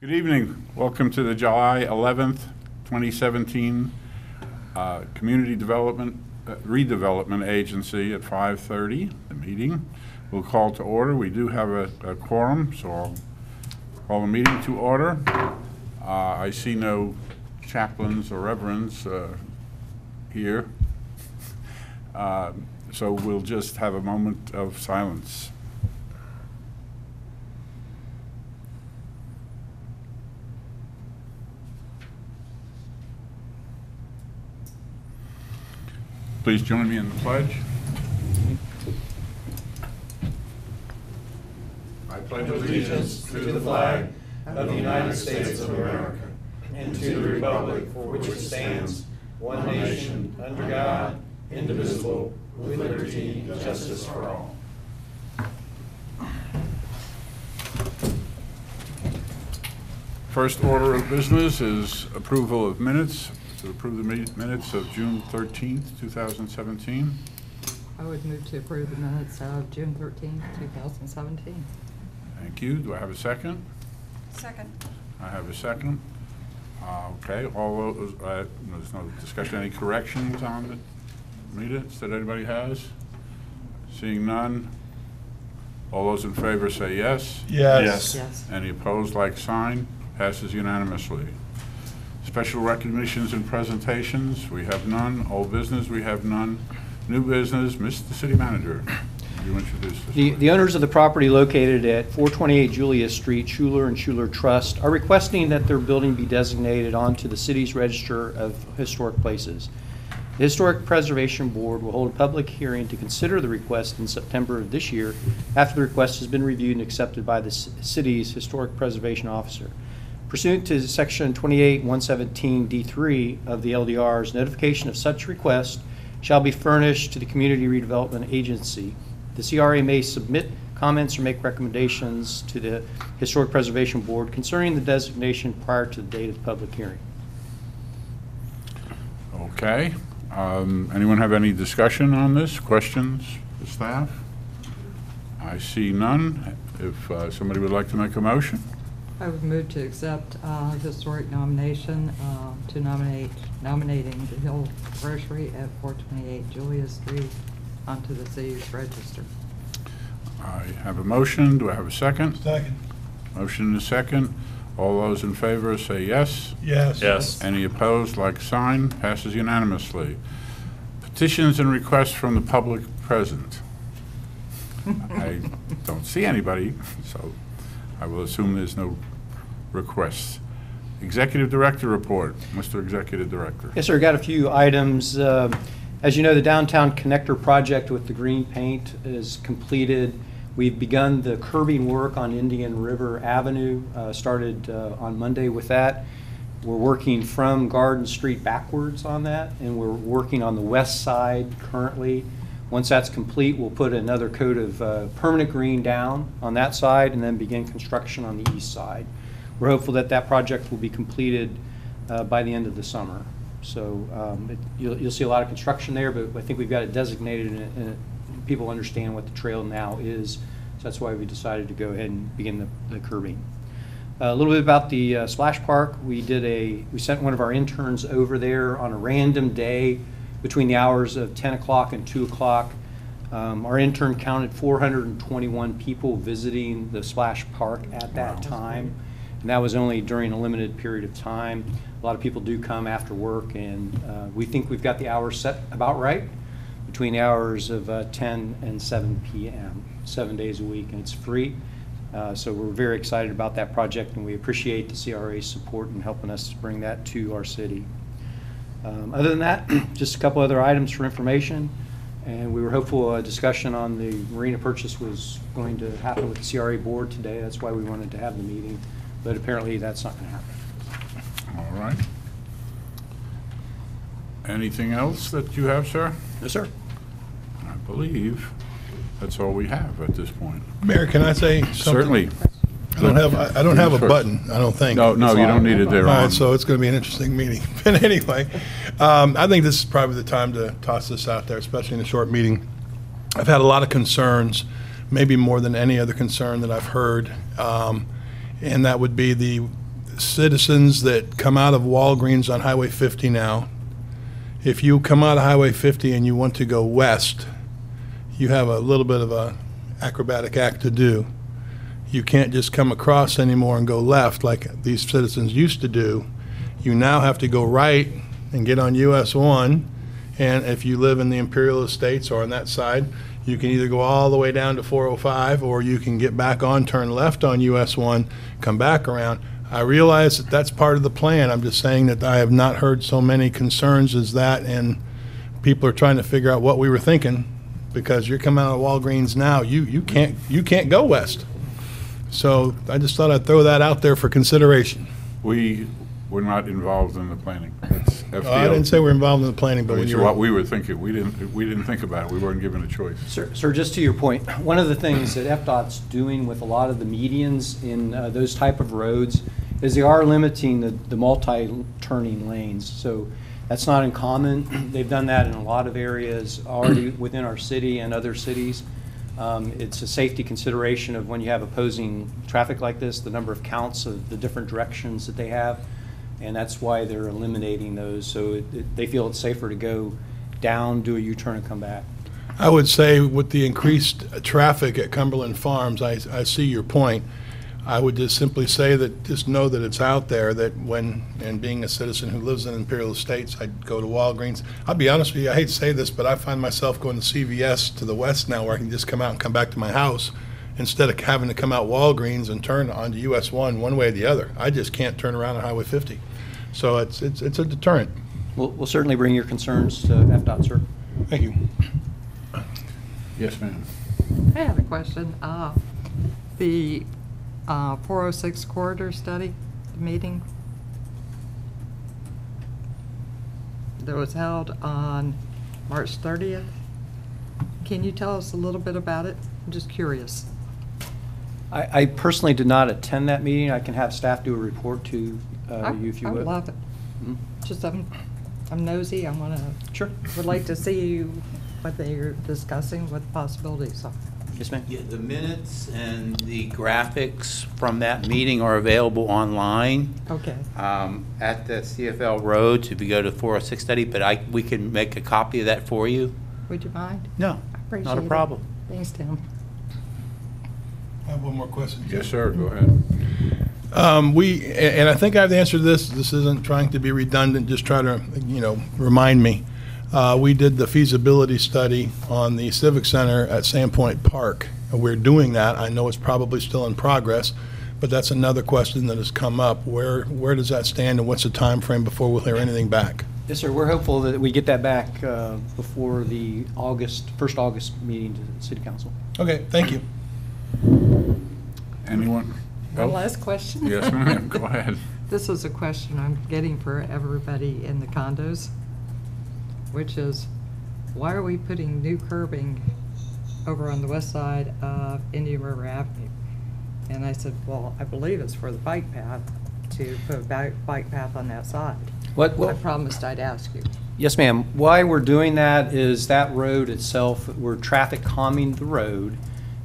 Good evening. Welcome to the July 11th, 2017 Community Development Redevelopment Agency at 5:30. The meeting will call to order. We do have a quorum, so I'll call the meeting to order. I see no chaplains or reverends here, so we'll just have a moment of silence. Please join me in the pledge. I pledge allegiance to the flag of the United States of America and to the republic for which it stands, one nation, under God, indivisible, with liberty and justice for all. First order of business is approval of minutes. To approve the minutes of June 13th, 2017. I would move to approve the minutes of June 13th, 2017. Thank you. Do I have a second? Second. I have a second. Okay. All those, there's no discussion. Any corrections on the minutes that anybody has? Seeing none. All those in favor say yes. Yes. Yes. Any opposed, like sign. Passes unanimously. Special recognitions and presentations, we have none. Old business, we have none. New business, Mr. City Manager, you introduce this. The owners of the property located at 428 Julia Street, Schuler and Schuler Trust, are requesting that their building be designated onto the city's Register of Historic Places. The Historic Preservation Board will hold a public hearing to consider the request in September of this year after the request has been reviewed and accepted by the city's Historic Preservation Officer. Pursuant to Section 28-117 D3 of the LDR's, notification of such request shall be furnished to the Community Redevelopment Agency. The CRA may submit comments or make recommendations to the Historic Preservation Board concerning the designation prior to the date of the public hearing. Okay. Anyone have any discussion on this? Questions for staff? I see none. If somebody would like to make a motion. I would move to accept historic nomination to nominating the Hill Grocery at 428 Julia Street onto the city's register. I have a motion. Do I have a second? Second. Motion and a second. All those in favor say yes. Yes. Yes. Any opposed, like sign. Passes unanimously. Petitions and requests from the public present. I don't see anybody, so I will assume there's no requests. Executive Director report. Mr. Executive Director. Yes, sir. Got a few items. As you know, the downtown connector project with the green paint is completed. We've begun the curbing work on Indian River Avenue, started on Monday with that. We're working from Garden Street backwards on that, and we're working on the west side currently. Once that's complete, we'll put another coat of permanent green down on that side and then begin construction on the east side. We're hopeful that that project will be completed by the end of the summer. So you'll see a lot of construction there, but I think we've got it designated and people understand what the trail now is. So that's why we decided to go ahead and begin the curbing. A little bit about the splash park. We sent one of our interns over there on a random day between the hours of 10 o'clock and 2 o'clock. Our intern counted 421 people visiting the splash park at that time. And that was only during a limited period of time. A lot of people do come after work, and we think we've got the hours set about right, between the hours of 10 and 7 p.m., 7 days a week, and it's free. So we're very excited about that project, and we appreciate the CRA's support in helping us bring that to our city. Other than that, just a couple other items for information, and we were hopeful a discussion on the marina purchase was going to happen with the CRA board today. That's why we wanted to have the meeting, but apparently that's not going to happen. All right. Anything else that you have, sir? Yes, sir. I believe that's all we have at this point. Mayor, can I say something? Certainly. I don't have a button, I don't think. No, you don't need it there. All right, so it's going to be an interesting meeting. But anyway, I think this is probably the time to toss this out there, especially in a short meeting. I've had a lot of concerns, maybe more than any other concern that I've heard, and that would be the citizens that come out of Walgreens on Highway 50 now, if you come out of Highway 50 and you want to go west, you have a little bit of a acrobatic act to do. You can't just come across anymore and go left like these citizens used to do. You now have to go right and get on US 1, and if you live in the Imperial Estates or on that side, you can either go all the way down to 405, or you can get back on, turn left on US 1, come back around. I realize that that's part of the plan. I'm just saying that I have not heard so many concerns as that, and people are trying to figure out what we were thinking, because you're coming out of Walgreens now, you can't go west. So I just thought I'd throw that out there for consideration. We were not involved in the planning. It's FDL. I didn't say we're involved in the planning, but when It's you what were, we were thinking. We didn't think about it. We weren't given a choice. Sir, just to your point, one of the things that FDOT's doing with a lot of the medians in those type of roads is they are limiting the multi-turning lanes. So that's not uncommon. They've done that in a lot of areas already within our city and other cities. It's a safety consideration of when you have opposing traffic like this, the number of counts of the different directions that they have, and that's why they're eliminating those. So they feel it's safer to go down, do a U-turn, and come back. I would say with the increased traffic at Cumberland Farms, I see your point. I would just simply say that, just know that it's out there, that when, and being a citizen who lives in Imperial Estates, I'd go to Walgreens. I'll be honest with you, I hate to say this, but I find myself going to CVS to the west now, where I can just come out and come back to my house instead of having to come out Walgreens and turn onto US 1 one way or the other. I just can't turn around on Highway 50. So it's a deterrent. We'll certainly bring your concerns to FDOT, sir. Thank you. Yes, ma'am. I have a question. The 406 corridor study meeting that was held on March 30th. Can you tell us a little bit about it? I'm just curious. I personally did not attend that meeting. I can have staff do a report to you if you I would. would love it. Mhm. Just I'm nosy. I want to. Sure. Would like to see what they're discussing, what the possibilities are. Yes, ma'am. Yeah, the minutes and the graphics from that meeting are available online Okay. at the CFL Roads if you go to 406 study, but we can make a copy of that for you. Would you mind? No, I appreciate not a it. problem. Thanks, Tim. I have one more question. Yes, sir. Go ahead. And I think I have the answer to this. This isn't trying to be redundant, just try to, remind me. We did the feasibility study on the Civic Center at Sandpoint Park. We're doing that. I know it's probably still in progress, but that's another question that has come up. Where does that stand, and what's the time frame before we'll hear anything back? Yes, sir. We're hopeful that we get that back before the first August meeting to the City Council. Okay, thank you. Anyone One else? last question. Yes, ma'am. Go ahead. This is a question I'm getting for everybody in the condos, which is, why are we putting new curbing over on the west side of Indian River Avenue? And I said, well, I believe it's for the bike path, to put a bike path on that side. I promised I'd ask you. Yes, ma'am. Why we're doing that is that road itself, we're traffic calming the road.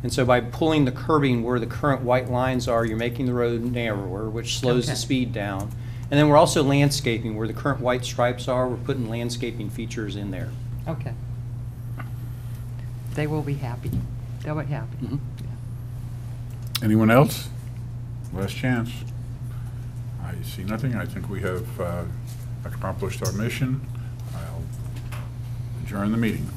And so by pulling the curbing where the current white lines are, you're making the road narrower, which slows the Okay. speed down. And then we're also landscaping where the current white stripes are. We're putting landscaping features in there. Okay. They will be happy. They'll be happy. Mhm. Anyone else? Last chance. I see nothing. I think we have accomplished our mission. I'll adjourn the meeting.